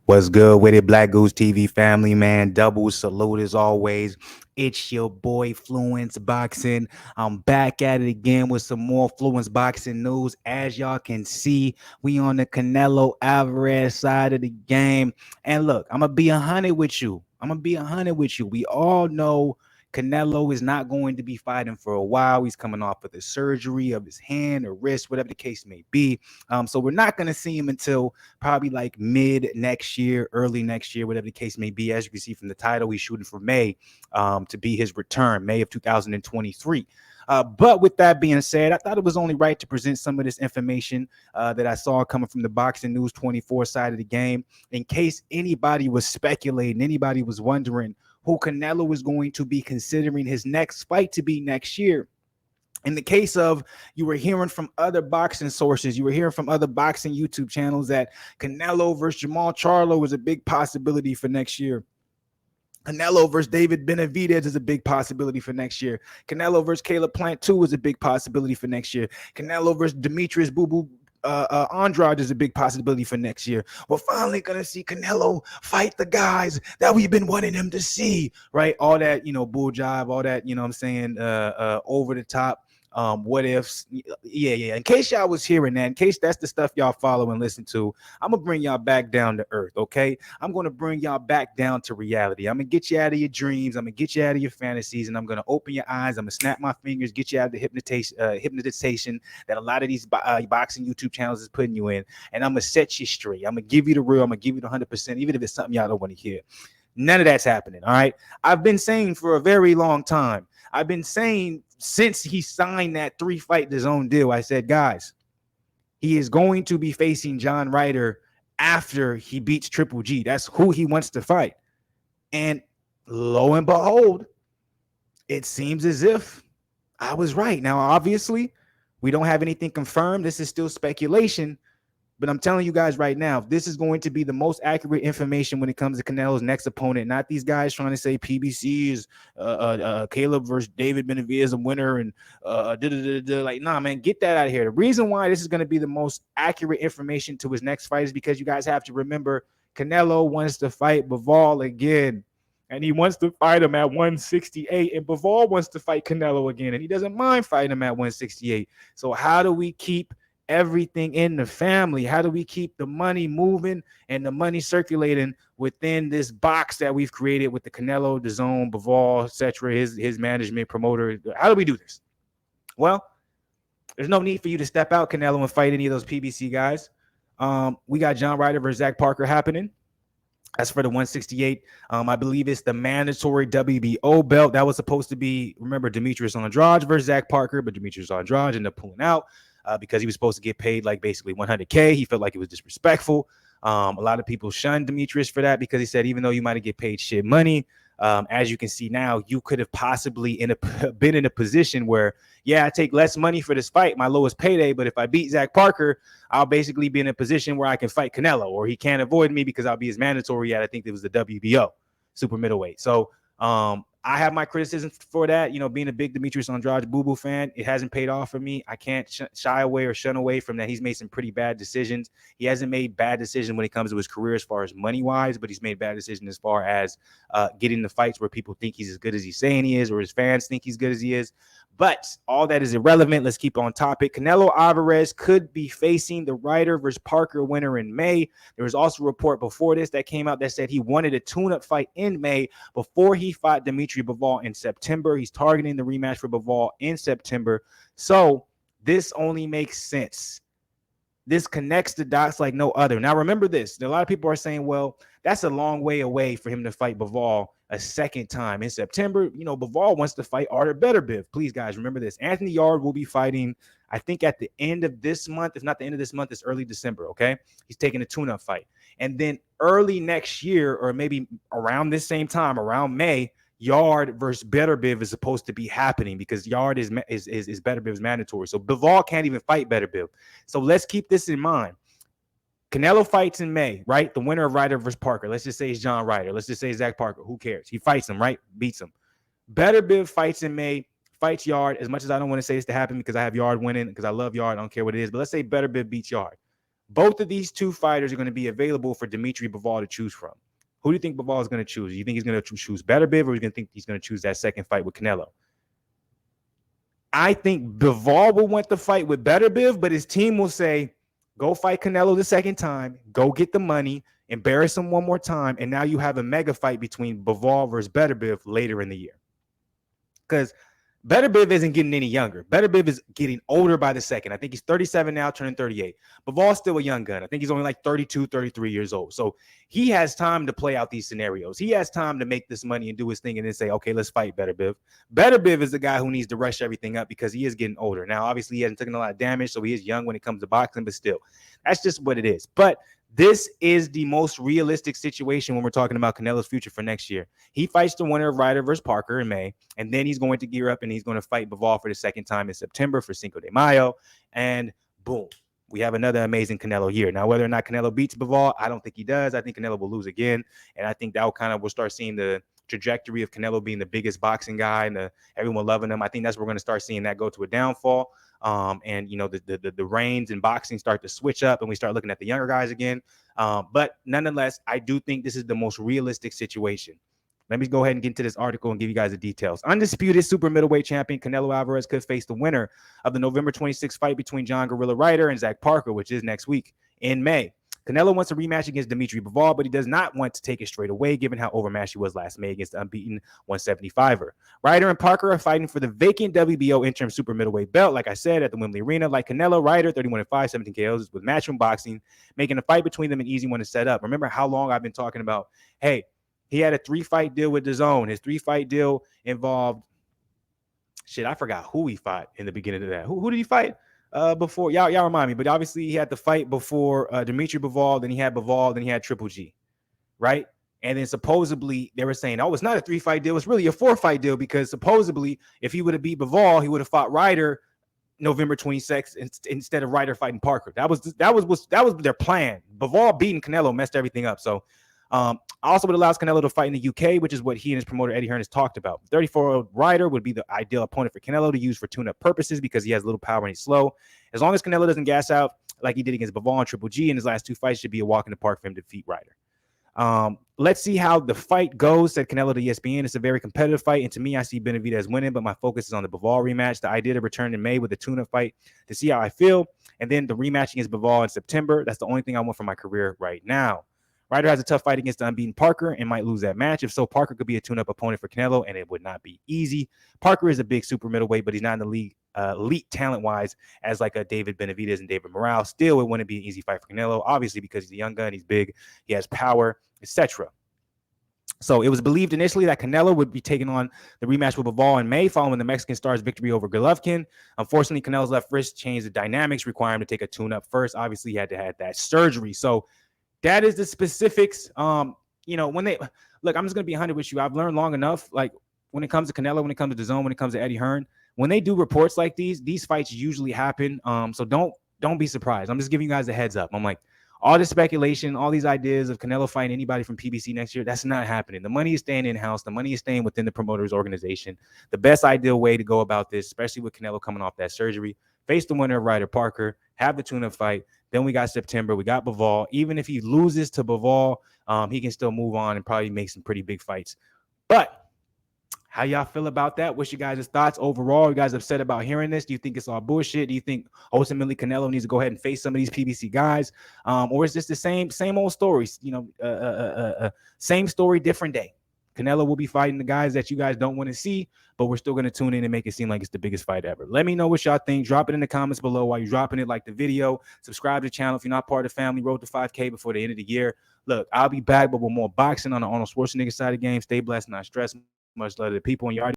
What's good with it, Black Goose TV family, man? Double salute as always. It's your boy Fluence Boxing. I'm back at it again with some more Fluence Boxing news. As y'all can see, we on the Canelo Alvarez side of the game. And look, I'm gonna be 100 with you. We all know Canelo is not going to be fighting for a while. He's coming off of the surgery of his hand or wrist, whatever the case may be. So we're not going to see him until probably like mid next year, early next year, whatever the case may be. As you can see from the title, he's shooting for May to be his return, May of 2023. But with that being said, I thought it was only right to present some of this information that I saw coming from the Boxing News 24 side of the game, in case anybody was speculating, anybody was wondering who Canelo was going to be considering his next fight to be next year. In the case of, you were hearing from other boxing sources, you were hearing from other boxing YouTube channels that Canelo versus Jamal Charlo was a big possibility for next year. Canelo versus David Benavidez is a big possibility for next year. Canelo versus Caleb Plant 2 is a big possibility for next year. Canelo versus Demetrius Boo Boo Andrade is a big possibility for next year. We're finally going to see Canelo fight the guys that we've been wanting him to see, right? All that, bull jive, all that, I'm saying, over the top. What ifs, yeah. In case y'all was hearing that, in case that's the stuff y'all follow and listen to, I'm gonna bring y'all back down to earth, okay? I'm gonna bring y'all back down to reality. I'm gonna get you out of your dreams. I'm gonna get you out of your fantasies, and I'm gonna open your eyes. I'm gonna snap my fingers, get you out of the hypnotization that a lot of these boxing YouTube channels is putting you in, and I'm gonna set you straight. I'm gonna give you the real. I'm gonna give you the 100%, even if it's something y'all don't want to hear. None of that's happening. All right. I've been saying for a very long time. I've been saying since he signed that 3-fight DAZN deal, I said, guys, he is going to be facing John Ryder after he beats Triple G. That's who he wants to fight. And lo and behold, it seems as if I was right. Now, obviously, we don't have anything confirmed. This is still speculation. But I'm telling you guys right now, this is going to be the most accurate information when it comes to Canelo's next opponent. Not these guys trying to say PBC is Caleb versus David Benavidez a winner and like, nah, man, get that out of here. The reason why this is going to be the most accurate information to his next fight is because you guys have to remember Canelo wants to fight Bivol again. And he wants to fight him at 168. And Bivol wants to fight Canelo again. And he doesn't mind fighting him at 168. So how do we keep everything in the family? How do we keep the money moving and the money circulating within this box that we've created with the Canelo, DAZN, Bivol, etc., his management, promoter? How do we do this? Well, there's no need for you to step out, Canelo, and fight any of those PBC guys. We got John Ryder versus Zach Parker happening. That's for the 168. I believe it's the mandatory WBO belt. That was supposed to be, remember, Demetrius Andrade versus Zach Parker, but Demetrius Andrade ended up pulling out. Because he was supposed to get paid like basically 100K. He felt like it was disrespectful. A lot of people shunned Demetrius for that because he said, even though you might get paid shit money, as you can see now, you could have possibly been in a position where, yeah, I take less money for this fight, my lowest payday, but if I beat Zach Parker, I'll basically be in a position where I can fight Canelo, or he can't avoid me because I'll be his mandatory at, I think it was the WBO, super middleweight. So I have my criticisms for that. Being a big Demetrius Andrade boo-boo fan, it hasn't paid off for me. I can't shy away or shun away from that. He's made some pretty bad decisions. He hasn't made bad decisions when it comes to his career as far as money-wise, but he's made bad decisions as far as getting the fights where people think he's as good as he's saying he is, or his fans think he's good as he is. But all that is irrelevant. Let's keep on topic. Canelo Alvarez could be facing the Ryder versus Parker winner in May. There was also a report before this that came out that said he wanted a tune-up fight in May before he fought Dmitry Bivol in September. He's targeting the rematch for Bivol in September. So this only makes sense. This connects the dots like no other. Now, remember this. A lot of people are saying, well, that's a long way away for him to fight Bivol a second time in September. Bivol wants to fight Artur Beterbiev. Please, guys, remember this. Anthony Yarde will be fighting, I think, at the end of this month. If not the end of this month, it's early December, okay? He's taking a tune-up fight. And then early next year, or maybe around this same time, around May, Yarde versus Beterbiev is supposed to be happening because Yarde is Beterbiev's mandatory. So Bivol can't even fight Beterbiev. So let's keep this in mind. Canelo fights in May, right? The winner of Ryder versus Parker. Let's just say it's John Ryder. Let's just say Zach Parker. Who cares? He fights him, right? Beats him. Beterbiev fights in May, fights Yarde. As much as I don't want to say this to happen because I have Yarde winning, because I love Yarde, I don't care what it is. But let's say Beterbiev beats Yarde. Both of these two fighters are going to be available for Dmitry Bivol to choose from. Who do you think Bivol is going to choose? Do you think he's going to choose Better Biv, or you think he's going to choose that second fight with Canelo? I think Bivol will want the fight with Better Biv, but his team will say, go fight Canelo the second time, go get the money, embarrass him one more time, and now you have a mega fight between Bivol versus Better Biv later in the year. Because Better Biv isn't getting any younger. Better Biv is getting older by the second. I think he's 37 now, turning 38. Bivol's still a young gun. I think he's only like 32, 33 years old. So he has time to play out these scenarios. He has time to make this money and do his thing and then say, okay, let's fight Better Biv. Better Biv is the guy who needs to rush everything up because he is getting older. Now, obviously, he hasn't taken a lot of damage, so he is young when it comes to boxing, but still, that's just what it is. But this is the most realistic situation when we're talking about Canelo's future for next year. He fights the winner of Ryder versus Parker in May, and then he's going to gear up and he's going to fight Bivol for the second time in September for Cinco de Mayo, and boom, we have another amazing Canelo year. Now, whether or not Canelo beats Bivol, I don't think he does. I think Canelo will lose again, and I think that will we'll start seeing the trajectory of Canelo being the biggest boxing guy and everyone loving him. I think that's where we're going to start seeing that go to a downfall. And you know, the reins in boxing start to switch up and we start looking at the younger guys again. But nonetheless, I do think this is the most realistic situation. Let me go ahead and get into this article and give you guys the details. Undisputed super middleweight champion Canelo Alvarez could face the winner of the November 26th fight between John Gorilla Ryder and Zach Parker, which is next week in May. Canelo wants a rematch against Dmitry Bivol, but he does not want to take it straight away, given how overmatched he was last May against the unbeaten 175er. Ryder and Parker are fighting for the vacant WBO interim super middleweight belt, like I said, at the Wembley Arena. Like Canelo, Ryder, 31-5, 17 KOs with matchroom boxing, making a fight between them an easy one to set up. Remember how long I've been talking about, hey, he had a 3-fight deal with DAZN. His 3-fight deal involved, I forgot who he fought in the beginning of that. Who did he fight? Before y'all remind me, but obviously he had the fight before Dmitry Bivol, then he had Bivol, then he had Triple G, right? And then supposedly they were saying, oh, it's not a 3-fight deal, it's really a 4-fight deal, because supposedly if he would have beat Bivol, he would have fought Ryder November 26th instead of Ryder fighting Parker. That was their plan. Bivol beating Canelo messed everything up. So also, it allows Canelo to fight in the UK, which is what he and his promoter Eddie Hearn has talked about. 34-year-old Ryder would be the ideal opponent for Canelo to use for tune-up purposes because he has little power and he's slow. As long as Canelo doesn't gas out like he did against Bivol and Triple G in his last 2 fights, should be a walk in the park for him to defeat Ryder. Let's see how the fight goes, said Canelo to ESPN. It's a very competitive fight, and to me, I see Benavidez winning, but my focus is on the Bivol rematch. The idea to return in May with a tune-up fight to see how I feel, and then the rematch against Bivol in September. That's the only thing I want for my career right now. Ryder has a tough fight against the unbeaten Parker and might lose that match. If so, Parker could be a tune-up opponent for Canelo, and it would not be easy. Parker is a big super middleweight, but he's not in the league elite talent-wise as like a David Benavidez and David Morales. Still, it wouldn't be an easy fight for Canelo, obviously because he's a young gun, he's big, he has power, etc. So it was believed initially that Canelo would be taking on the rematch with Bivol in May following the Mexican star's victory over Golovkin. Unfortunately, Canelo's left wrist changed the dynamics, requiring him to take a tune-up first. Obviously, he had to have that surgery. So that is the specifics. You know, when they look, I'm just gonna be 100 with you. I've learned long enough. Like when it comes to Canelo, when it comes to DAZN, when it comes to Eddie Hearn, when they do reports like these fights usually happen. So don't be surprised. I'm just giving you guys a heads up. I'm like, all this speculation, all these ideas of Canelo fighting anybody from PBC next year, that's not happening. The money is staying in-house. The money is staying within the promoter's organization. The best ideal way to go about this, especially with Canelo coming off that surgery, face the winner of Ryder Parker, have the tune-up fight. Then we got September. We got Bivol. Even if he loses to Bivol, he can still move on and probably make some pretty big fights. But how y'all feel about that? What's your guys' thoughts overall? You guys upset about hearing this? Do you think it's all bullshit? Do you think ultimately Canelo needs to go ahead and face some of these PBC guys? Or is this the same old stories? You know, same story, different day. Canelo will be fighting the guys that you guys don't want to see, but we're still going to tune in and make it seem like it's the biggest fight ever. Let me know what y'all think. Drop it in the comments below while you're dropping it. Like the video. Subscribe to the channel if you're not part of the family. Road to 5K before the end of the year. Look, I'll be back, but with more boxing on the Arnold Schwarzenegger side of the game. Stay blessed, not stressed. Much love to the people. And you already